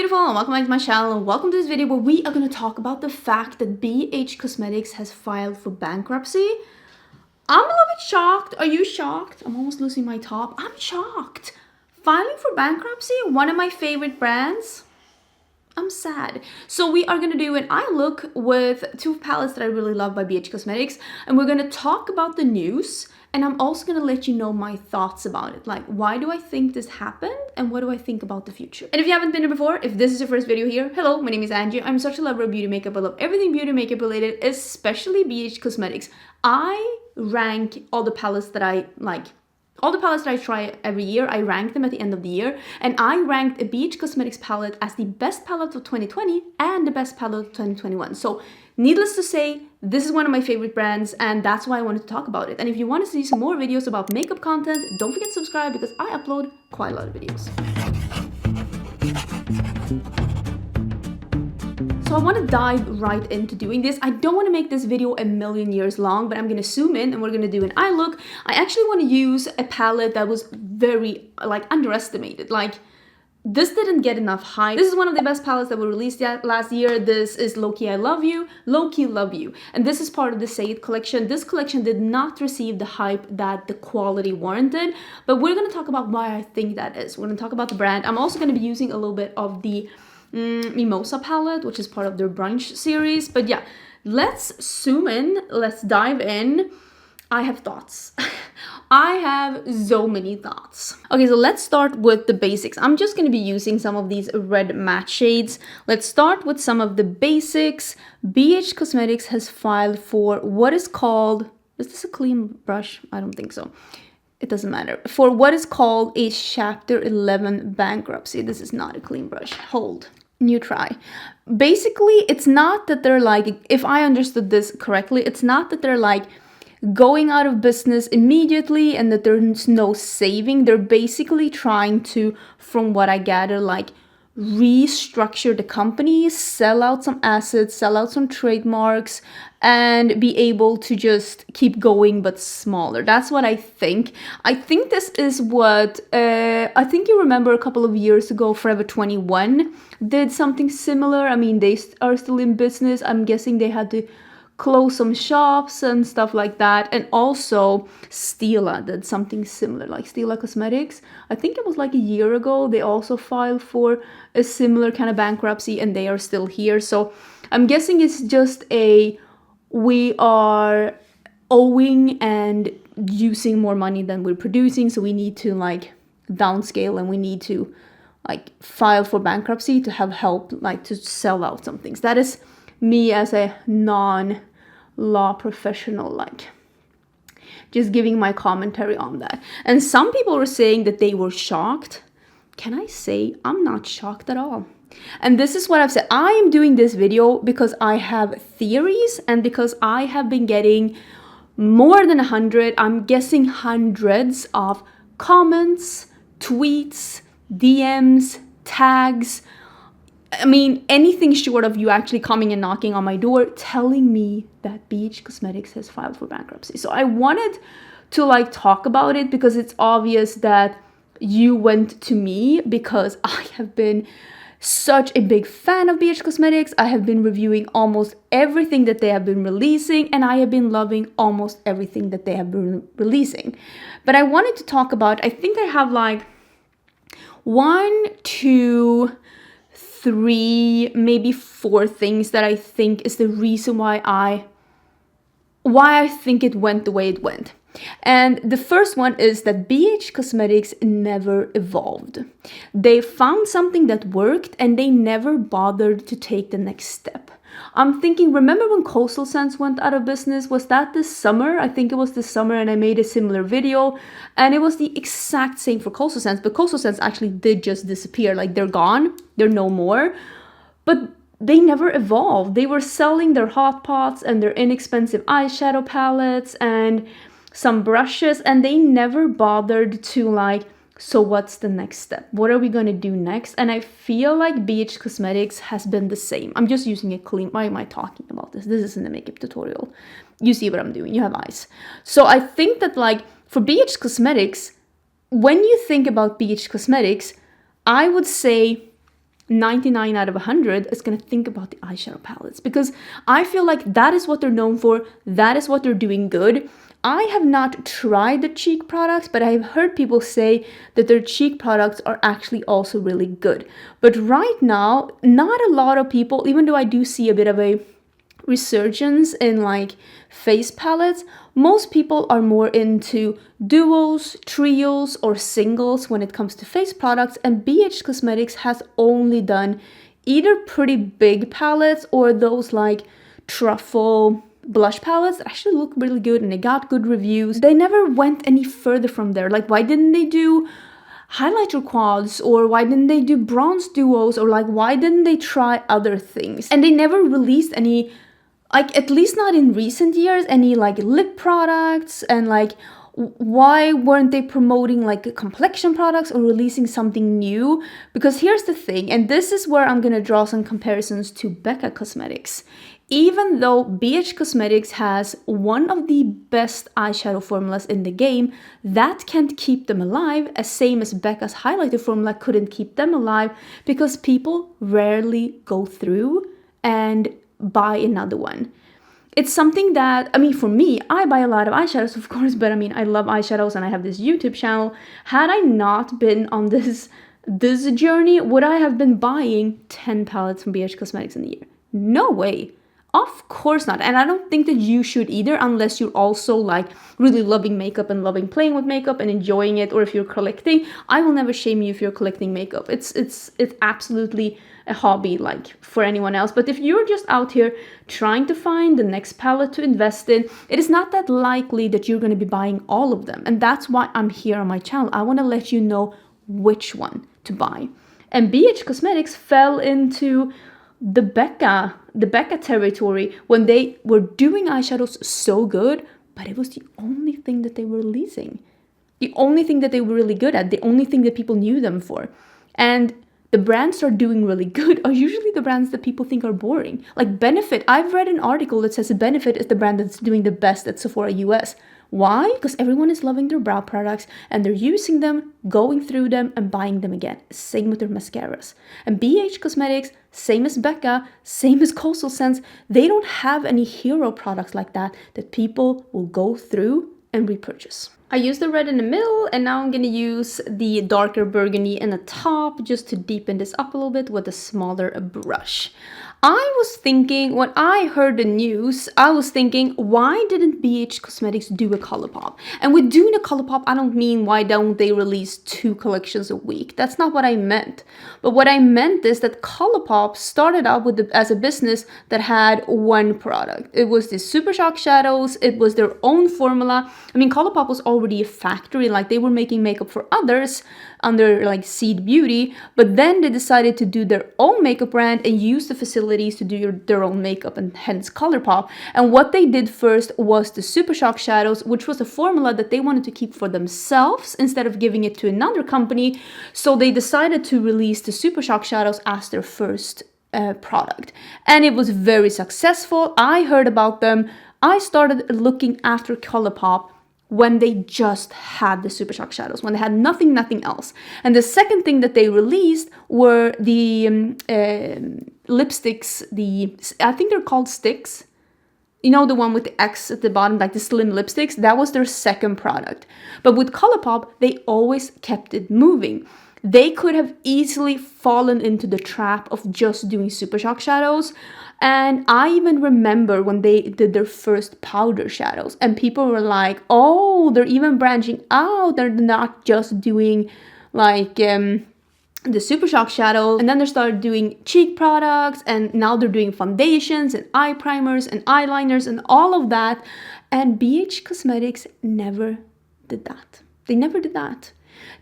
beautiful, and welcome back to my channel, and welcome to this video where we are going to talk about the fact that BH Cosmetics has filed for bankruptcy. I'm a little bit shocked. Are you shocked? I'm almost losing my top. I'm shocked. Filing for bankruptcy, one of my favorite brands. I'm sad. So we are going to do an eye look with two palettes that I really love by BH Cosmetics, and we're going to talk about the news, and I'm also going to let you know my thoughts about it. Like, why do I think this happened, and what do I think about the future? And if you haven't been here before, if this is your first video here, hello, my name is Angie. I'm such a lover of beauty makeup. I love everything beauty makeup related, especially BH Cosmetics. I rank all the palettes that I like. All the palettes that I try every year, I rank them at the end of the year, and I ranked a BH Cosmetics palette as the best palette of 2020 and the best palette of 2021. So needless to say, this is one of my favorite brands, and that's why I wanted to talk about it. And if you want to see some more videos about makeup content, don't forget to subscribe because I upload quite a lot of videos. So I want to dive right into doing this. I don't want to make this video a million years long, but I'm going to zoom in and we're going to do an eye look. I actually want to use a palette that was very underestimated. Like, this didn't get enough hype. This is one of the best palettes that were released last year. This is Low-Key I Love You, Low-Key Love You. And this is part of the Say It collection. This collection did not receive the hype that the quality warranted, but we're going to talk about why I think that is. We're going to talk about the brand. I'm also going to be using a little bit of the Mimosa palette, which is part of their brunch series. But yeah, let's zoom in, let's dive in. I have thoughts. I have so many thoughts. Okay, so let's start with the basics. I'm just going to be using some of these red matte shades. Let's start with some of the basics. BH Cosmetics has filed for what is called, is this a clean brush? I don't think so. It doesn't matter. For what is called a Chapter 11 bankruptcy. This is not a clean brush. Hold. New try. Basically, it's not that they're like, if I understood this correctly, it's not that they're like going out of business immediately and that there's no saving. They're basically trying to, from what I gather, like restructure the company, sell out some assets, sell out some trademarks, and be able to just keep going but smaller. That's what I think. I think this is what I think you remember a couple of years ago Forever 21 did something similar. I mean, they are still in business. I'm guessing they had to close some shops and stuff like that. And also Stila did something similar, like Stila Cosmetics. I think it was like a year ago. They also filed for a similar kind of bankruptcy and they are still here. So I'm guessing it's just we are owing and using more money than we're producing. So we need to like downscale and we need to like file for bankruptcy to have help, like to sell out some things. That is me as a non-law professional, like just giving my commentary on that. And some people were saying that they were shocked. Can I say I'm not shocked at all? And this is what I've said. I am doing this video because I have theories and because I have been getting more than 100, I'm guessing hundreds of comments, tweets, DMs, tags. I mean, anything short of you actually coming and knocking on my door telling me that BH Cosmetics has filed for bankruptcy. So I wanted to like talk about it because it's obvious that you went to me because I have been such a big fan of BH Cosmetics. I have been reviewing almost everything that they have been releasing, and I have been loving almost everything that they have been releasing. But I wanted to talk about, I think I have like 1, 2, 3, maybe 4 things that I think is the reason why I think it went the way it went. And the first one is that BH Cosmetics never evolved. They found something that worked and they never bothered to take the next step. I'm thinking, remember when Coastal Scents went out of business? Was that this summer? I think it was this summer, and I made a similar video. And it was the exact same for Coastal Scents, but Coastal Scents actually did just disappear. Like, they're gone. They're no more. But they never evolved. They were selling their hot pots and their inexpensive eyeshadow palettes and some brushes, and they never bothered to like, so what's the next step? What are we going to do next? And I feel like BH Cosmetics has been the same. I'm just using a clean, why am I talking about this? This isn't a makeup tutorial. You see what I'm doing, you have eyes. So I think that like for BH Cosmetics, when you think about BH Cosmetics, I would say 99 out of 100 is going to think about the eyeshadow palettes, because I feel like that is what they're known for. That is what they're doing good. I have not tried the cheek products, but I've heard people say that their cheek products are actually also really good. But right now, not a lot of people, even though I do see a bit of a resurgence in like face palettes, most people are more into duos, trios, or singles when it comes to face products, and BH Cosmetics has only done either pretty big palettes or those like truffle blush palettes that actually look really good and they got good reviews. They never went any further from there. Like, why didn't they do highlighter quads, or why didn't they do bronze duos, or like why didn't they try other things? And they never released any, like at least not in recent years, any like lip products, and like why weren't they promoting like complexion products or releasing something new? Because here's the thing, and this is where I'm gonna draw some comparisons to Becca Cosmetics. Even though BH Cosmetics has one of the best eyeshadow formulas in the game, that can't keep them alive, as same as Becca's highlighter formula couldn't keep them alive, because people rarely go through and buy another one. It's something that, I mean, for me, I buy a lot of eyeshadows, of course, but I mean, I love eyeshadows and I have this YouTube channel. Had I not been on this journey, would I have been buying 10 palettes from BH Cosmetics in a year? No way. Of course not. And I don't think that you should either, unless you're also like really loving makeup and loving playing with makeup and enjoying it, or if you're collecting. I will never shame you if you're collecting makeup. It's absolutely a hobby like for anyone else. But if you're just out here trying to find the next palette to invest in, it is not that likely that you're going to be buying all of them. And that's why I'm here on my channel. I want to let you know which one to buy. And BH Cosmetics fell into the Becca territory when they were doing eyeshadows so good, but it was the only thing that they were releasing. The only thing that they were really good at, the only thing that people knew them for. And the brands that are doing really good are usually the brands that people think are boring. Like Benefit, I've read an article that says Benefit is the brand that's doing the best at Sephora US. Why? Because everyone is loving their brow products and they're using them, going through them, and buying them again. Same with their mascaras. And BH Cosmetics, same as Becca, same as Coastal Scents, they don't have any hero products like that people will go through and repurchase. I used the red in the middle, and now I'm gonna use the darker burgundy in the top just to deepen this up a little bit with a smaller brush. I was thinking, when I heard the news, I was thinking, why didn't BH Cosmetics do a ColourPop? And with doing a ColourPop, I don't mean why don't they release 2 collections a week. That's not what I meant. But what I meant is that ColourPop started out with as a business that had one product. It was the Super Shock shadows. It was their own formula. I mean, ColourPop was already a factory. Like, they were making makeup for others under like Seed Beauty, but then they decided to do their own makeup brand and use the facilities to do their own makeup, and hence ColourPop. And what they did first was the Super Shock shadows, which was a formula that they wanted to keep for themselves instead of giving it to another company. So they decided to release the Super Shock shadows as their first product, and it was very successful. I heard about them. I started looking after ColourPop when they just had the Super Shock shadows, when they had nothing else. And the second thing that they released were the lipsticks, I think they're called sticks. You know, the one with the X at the bottom, like the slim lipsticks? That was their second product. But with ColourPop, they always kept it moving. They could have easily fallen into the trap of just doing Super Shock shadows. And I even remember when they did their first powder shadows and people were like, oh, they're even branching out. They're not just doing like the Super Shock shadows. And then they started doing cheek products, and now they're doing foundations and eye primers and eyeliners and all of that. And BH Cosmetics never did that. They never did that.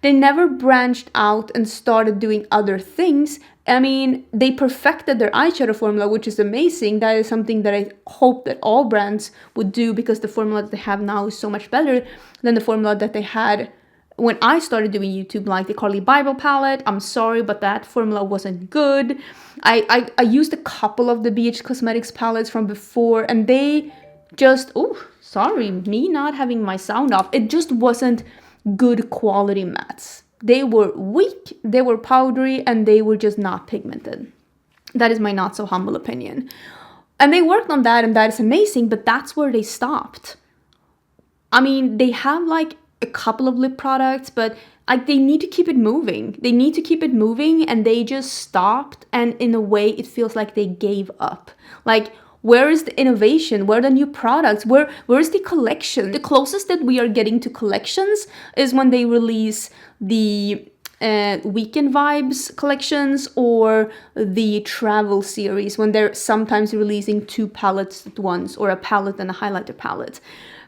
They never branched out and started doing other things. I mean, they perfected their eyeshadow formula, which is amazing. That is something that I hope that all brands would do, because the formula that they have now is so much better than the formula that they had when I started doing YouTube, like the Carly Bible palette. I'm sorry, but that formula wasn't good. I used a couple of the BH Cosmetics palettes from before, and they just, oh, sorry, me not having my sound off. It just wasn't good quality mattes. They were weak, they were powdery, and they were just not pigmented. That is my not so humble opinion. And they worked on that, and that is amazing, but that's where they stopped. I mean, they have like a couple of lip products, but like they need to keep it moving. They need to keep it moving, and they just stopped. And in a way, it feels like they gave up. Like, where is the innovation? Where are the new products? Where is the collection? The closest that we are getting to collections is when they release the Weekend Vibes collections or the travel series, when they're sometimes releasing 2 palettes at once, or a palette and a highlighter palette.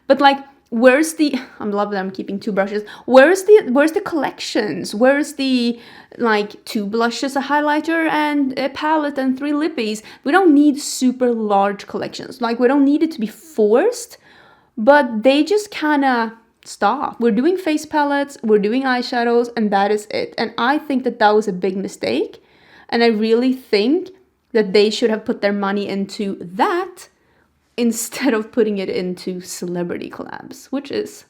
But like, where's the, I love that I'm keeping 2 brushes. Where's the collections? Where's the like 2 blushes, a highlighter, and a palette, and 3 lippies? We don't need super large collections. Like, we don't need it to be forced, but they just kind of stop. We're doing face palettes, we're doing eyeshadows, and that is it. And I think that that was a big mistake. And I really think that they should have put their money into that instead of putting it into celebrity collabs, which is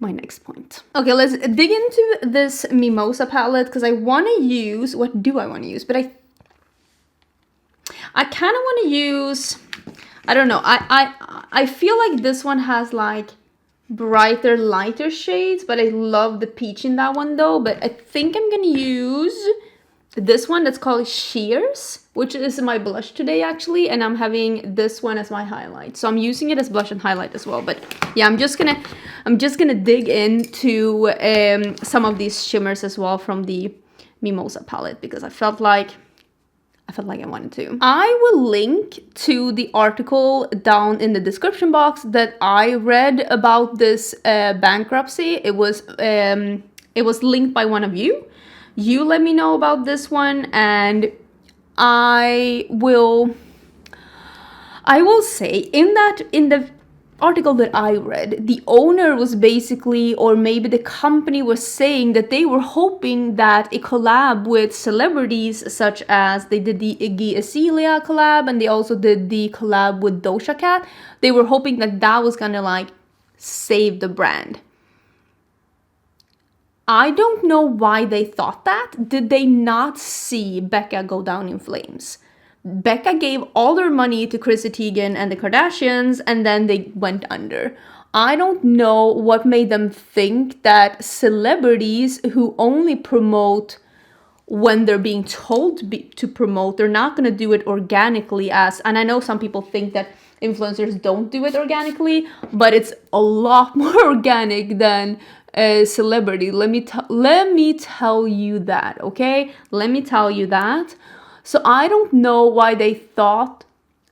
my next point. Okay, let's dig into this Mimosa palette, because I want to use, what do I want to use? But I kind of want to use, I don't know, I feel like this one has like brighter, lighter shades, but I love the peach in that one though. But I think I'm gonna use this one that's called Shears, which is my blush today actually, and I'm having this one as my highlight. So I'm using it as blush and highlight as well. But yeah, I'm just gonna dig into some of these shimmers as well from the Mimosa palette, because I felt like I wanted to. I will link to the article down in the description box that I read about this Bankruptcy. It was linked by one of you. You let me know about this one, and I will say in the article that I read, the owner was basically, or maybe the company was saying that they were hoping that a collab with celebrities, such as they did the Iggy Azalea collab, and they also did the collab with Doja Cat, they were hoping that that was gonna like save the brand. I don't know why they thought that. Did they not see Becca go down in flames? Becca gave all their money to Chrissy Teigen and the Kardashians, and then they went under. I don't know what made them think that celebrities who only promote when they're being told to promote, they're not going to do it organically and I know some people think that influencers don't do it organically, but it's a lot more organic than a celebrity. Let me tell you that, okay? Let me tell you that. So I don't know why they thought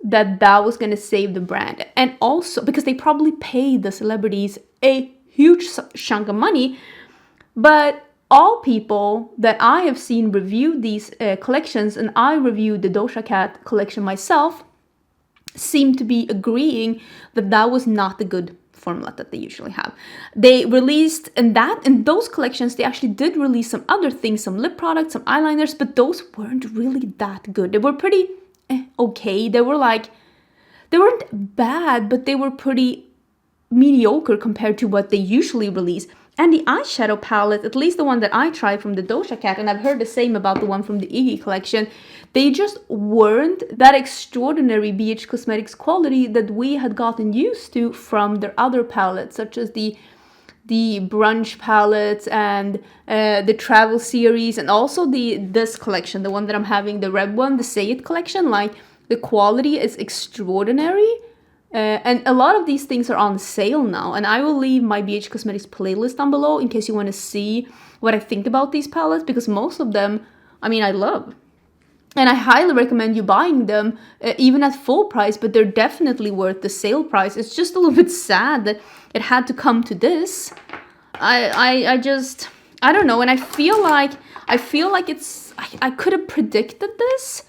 that that was going to save the brand. And also because they probably paid the celebrities a huge chunk of money. But all people that I have seen review these collections, and I reviewed the Doja Cat collection myself, seem to be agreeing that that was not the good formula that they usually have. They released in those collections, they actually did release some other things, some lip products, some eyeliners, but those weren't really that good. They were pretty okay. They weren't bad, but they were pretty mediocre compared to what they usually release. And the eyeshadow palette, at least the one that I tried from the Doja Cat, and I've heard the same about the one from the Iggy collection, they just weren't that extraordinary BH Cosmetics quality that we had gotten used to from their other palettes, such as the brunch palettes and the travel series, and also this collection, the one that I'm having, the red one, the Say It collection. Like, the quality is extraordinary. And a lot of these things are on sale now, and I will leave my BH Cosmetics playlist down below in case you want to see what I think about these palettes, because most of them, I mean, I love. And I highly recommend you buying them, even at full price, but they're definitely worth the sale price. It's just a little bit sad that it had to come to this. I don't know, and I feel like I could have predicted this.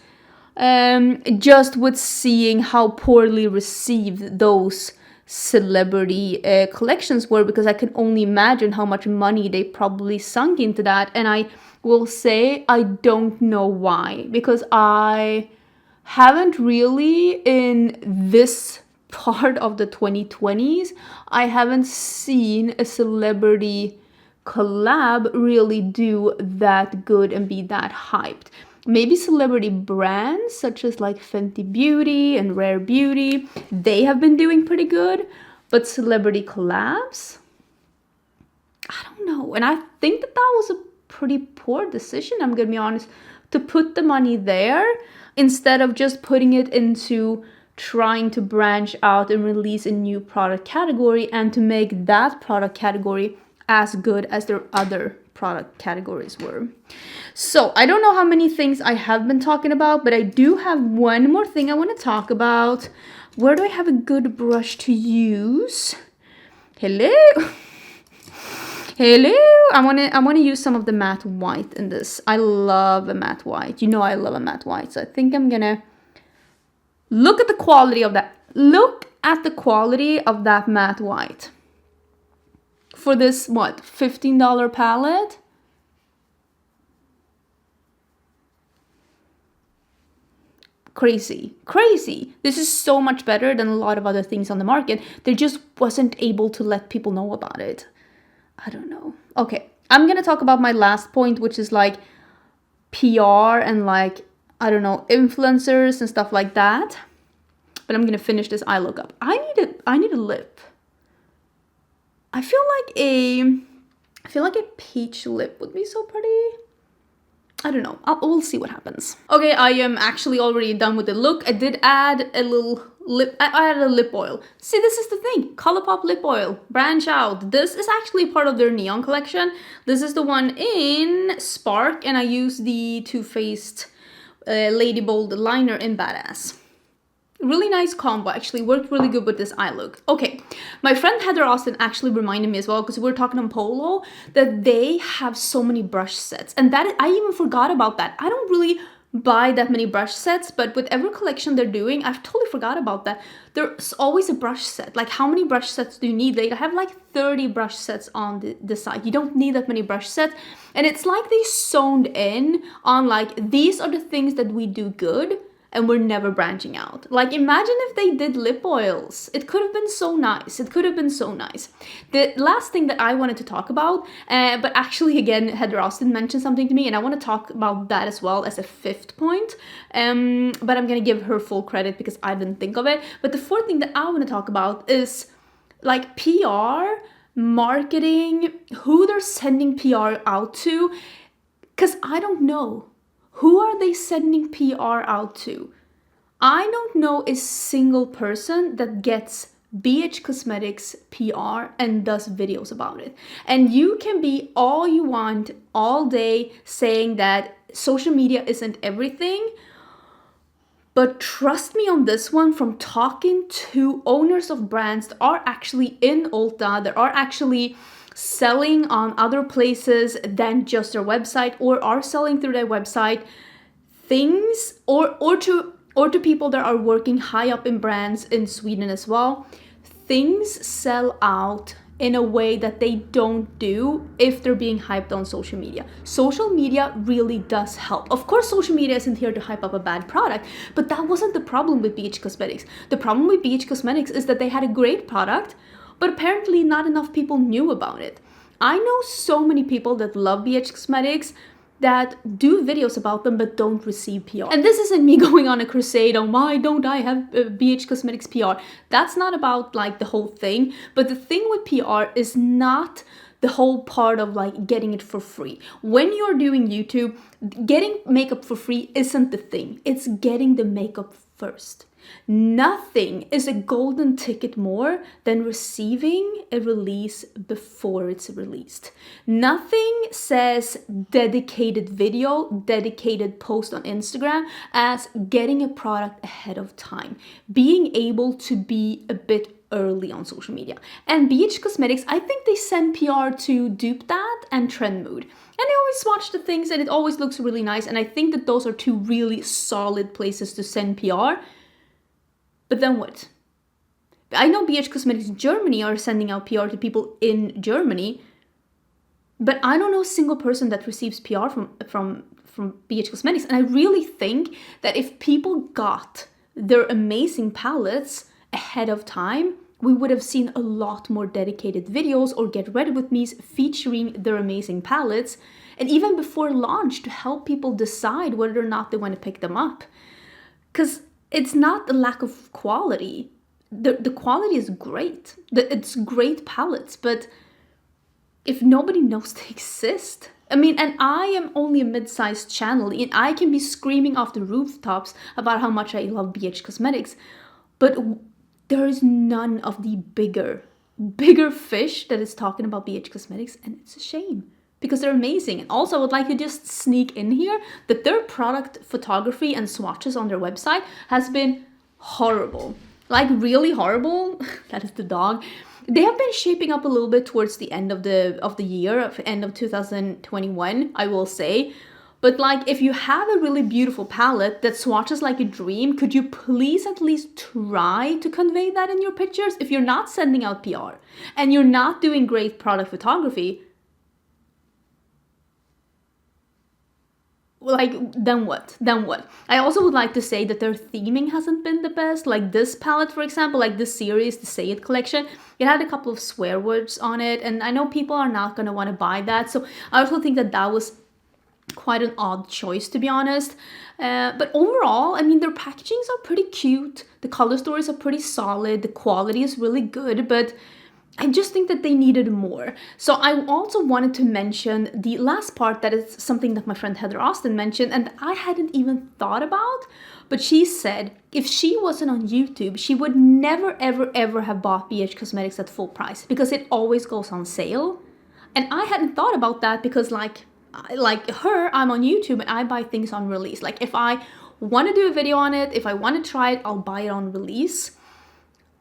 Just with seeing how poorly received those celebrity collections were, because I can only imagine how much money they probably sunk into that. And I will say I don't know why, because I haven't really, in this part of the 2020s, I haven't seen a celebrity collab really do that good and be that hyped. Maybe celebrity brands such as like Fenty Beauty and Rare Beauty, they have been doing pretty good, but celebrity collabs, I don't know. And I think that was a pretty poor decision, I'm gonna be honest, to put the money there instead of just putting it into trying to branch out and release a new product category and to make that product category as good as their other product categories were. So I don't know how many things I have been talking about, but I do have one more thing I want to talk about. Where do I have a good brush to use? Hello. I want to use some of the matte white in this. I love a matte white. You know I love a matte white. So I think I'm gonna look at the quality of that. Look at the quality of that matte white. For this, what, $15 palette? Crazy. This is so much better than a lot of other things on the market. They just wasn't able to let people know about it. I don't know. Okay, I'm gonna talk about my last point, which is like PR and like, I don't know, influencers and stuff like that. But I'm gonna finish this eye look up. I need a lip. I feel like a peach lip would be so pretty. I don't know. We'll see what happens. Okay, I am actually already done with the look. I did add a little lip. I added a lip oil. See, this is the thing. ColourPop lip oil. Branch out. This is actually part of their neon collection. This is the one in Spark, and I use the Too Faced Lady Bold liner in Badass. Really nice combo, actually worked really good with this eye look. Okay, my friend Heather Austin actually reminded me as well, because we were talking on Polo, that they have so many brush sets, and that I even forgot about that. I don't really buy that many brush sets, but with every collection they're doing, I've totally forgot about that. There's always a brush set. Like, how many brush sets do you need? They have like 30 brush sets on the site. You don't need that many brush sets, and it's like they zoned in on like, these are the things that we do good, and we're never branching out. Like, imagine if they did lip oils. It could have been so nice. It could have been so nice. The last thing that I wanted to talk about, but actually again, Heather Austin mentioned something to me, and I want to talk about that as well as a fifth point. But I'm gonna give her full credit because I didn't think of it. But the fourth thing that I want to talk about is like PR, marketing, who they're sending PR out to, because I don't know. Who are they sending PR out to? I don't know a single person that gets BH Cosmetics PR and does videos about it. And you can be all you want all day saying that social media isn't everything, but trust me on this one, from talking to owners of brands that are actually in Ulta, that are actually selling on other places than just their website, or are selling through their website, things, or to people that are working high up in brands in Sweden as well, things sell out in a way that they don't do if they're being hyped on social media. Social media really does help. Of course, social media isn't here to hype up a bad product, but that wasn't the problem with BH Cosmetics. The problem with BH Cosmetics is that they had a great product, but apparently not enough people knew about it. I know so many people that love BH Cosmetics that do videos about them but don't receive PR. And this isn't me going on a crusade on why don't I have BH Cosmetics PR. That's not about like the whole thing, but the thing with PR is not the whole part of like getting it for free. When you're doing YouTube, getting makeup for free isn't the thing. It's getting the makeup first. Nothing is a golden ticket more than receiving a release before it's released. Nothing says dedicated video, dedicated post on Instagram as getting a product ahead of time. Being able to be a bit early on social media. And BH Cosmetics, I think they send PR to Dupe That and Trend Mood. And they always watch the things and it always looks really nice. And I think that those are two really solid places to send PR. But then what? I know BH Cosmetics Germany are sending out PR to people in Germany, but I don't know a single person that receives PR from BH Cosmetics. And I really think that if people got their amazing palettes ahead of time, we would have seen a lot more dedicated videos or get ready with me's featuring their amazing palettes, and even before launch to help people decide whether or not they want to pick them up. Because it's not the lack of quality. The quality is great. It's great palettes, but if nobody knows they exist, I mean, and I am only a mid-sized channel, and I can be screaming off the rooftops about how much I love BH Cosmetics, but there is none of the bigger fish that is talking about BH Cosmetics, and it's a shame because they're amazing. And also I would like to just sneak in here that their product photography and swatches on their website has been horrible. Like really horrible. That is the dog. They have been shaping up a little bit towards the end of the year, end of 2021, I will say. But like, if you have a really beautiful palette that swatches like a dream, could you please at least try to convey that in your pictures? If you're not sending out PR and you're not doing great product photography, like, then what? I also would like to say that their theming hasn't been the best. Like this palette, for example, like this series, the Say It collection, it had a couple of swear words on it, and I know people are not going to want to buy that. So I also think that that was quite an odd choice, to be honest. But overall, I mean, their packagings are pretty cute. The color stories are pretty solid. The quality is really good, but I just think that they needed more. So I also wanted to mention the last part, that is something that my friend Heather Austin mentioned and I hadn't even thought about, but she said if she wasn't on YouTube, she would never, ever, ever have bought BH Cosmetics at full price because it always goes on sale. And I hadn't thought about that because like her, I'm on YouTube and I buy things on release. Like if I want to do a video on it, if I want to try it, I'll buy it on release.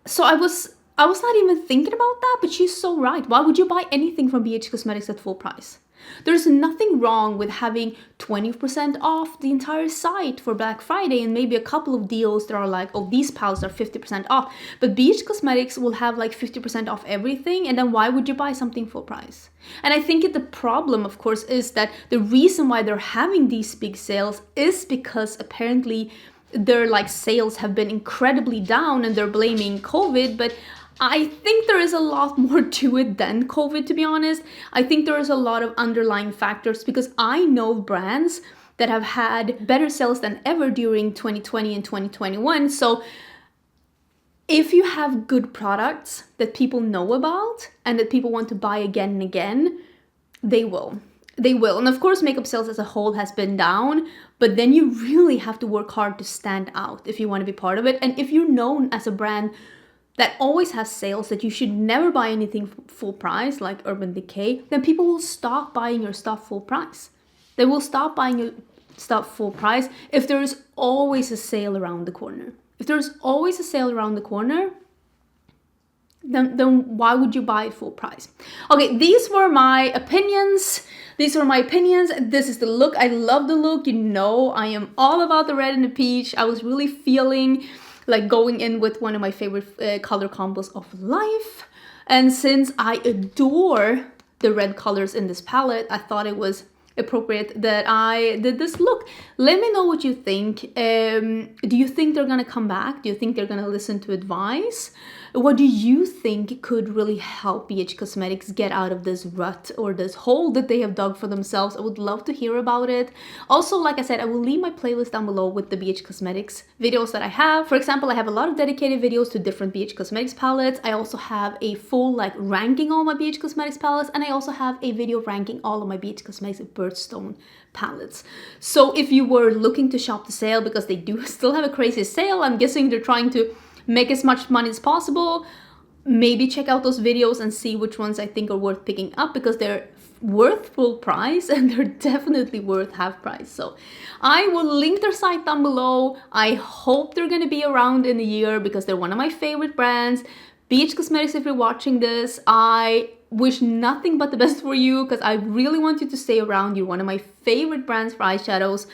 So I was not even thinking about that, but she's so right. Why would you buy anything from BH Cosmetics at full price? There's nothing wrong with having 20% off the entire site for Black Friday and maybe a couple of deals that are like, oh, these pals are 50% off. But BH Cosmetics will have like 50% off everything, and then why would you buy something full price? And I think the problem, of course, is that the reason why they're having these big sales is because apparently their like sales have been incredibly down and they're blaming COVID, but I think there is a lot more to it than COVID, to be honest. I think there is a lot of underlying factors because I know brands that have had better sales than ever during 2020 and 2021. So if you have good products that people know about and that people want to buy again and again, they will. They will. And of course, makeup sales as a whole has been down, but then you really have to work hard to stand out if you want to be part of it. And if you're known as a brand that always has sales, that you should never buy anything full price, like Urban Decay, then people will stop buying your stuff full price. They will stop buying your stuff full price if there is always a sale around the corner. If there's always a sale around the corner, then why would you buy it full price? Okay, these were my opinions. This is the look. I love the look. You know, I am all about the red and the peach. I was really feeling like going in with one of my favorite color combos of life. And since I adore the red colors in this palette, I thought it was appropriate that I did this look. Let me know what you think. Do you think they're gonna come back? Do you think they're gonna listen to advice? What do you think could really help BH Cosmetics get out of this rut or this hole that they have dug for themselves? I would love to hear about it. Also, like I said, I will leave my playlist down below with the BH Cosmetics videos that I have. For example, I have a lot of dedicated videos to different BH Cosmetics palettes. I also have a full like ranking all my BH Cosmetics palettes, and I also have a video ranking all of my BH Cosmetics Birthstone palettes. So if you were looking to shop the sale, because they do still have a crazy sale, I'm guessing they're trying to make as much money as possible, maybe check out those videos and see which ones I think are worth picking up, because they're worth full price and they're definitely worth half price. So I will link their site down below. I hope they're gonna be around in a year because they're one of my favorite brands. BH Cosmetics, if you're watching this, I wish nothing but the best for you because I really want you to stay around. You're one of my favorite brands for eyeshadows.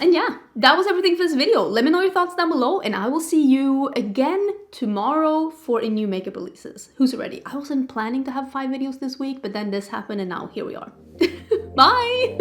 And yeah, that was everything for this video. Let me know your thoughts down below, and I will see you again tomorrow for a new makeup releases. Who's ready? I wasn't planning to have 5 videos this week, but then this happened and now here we are. Bye!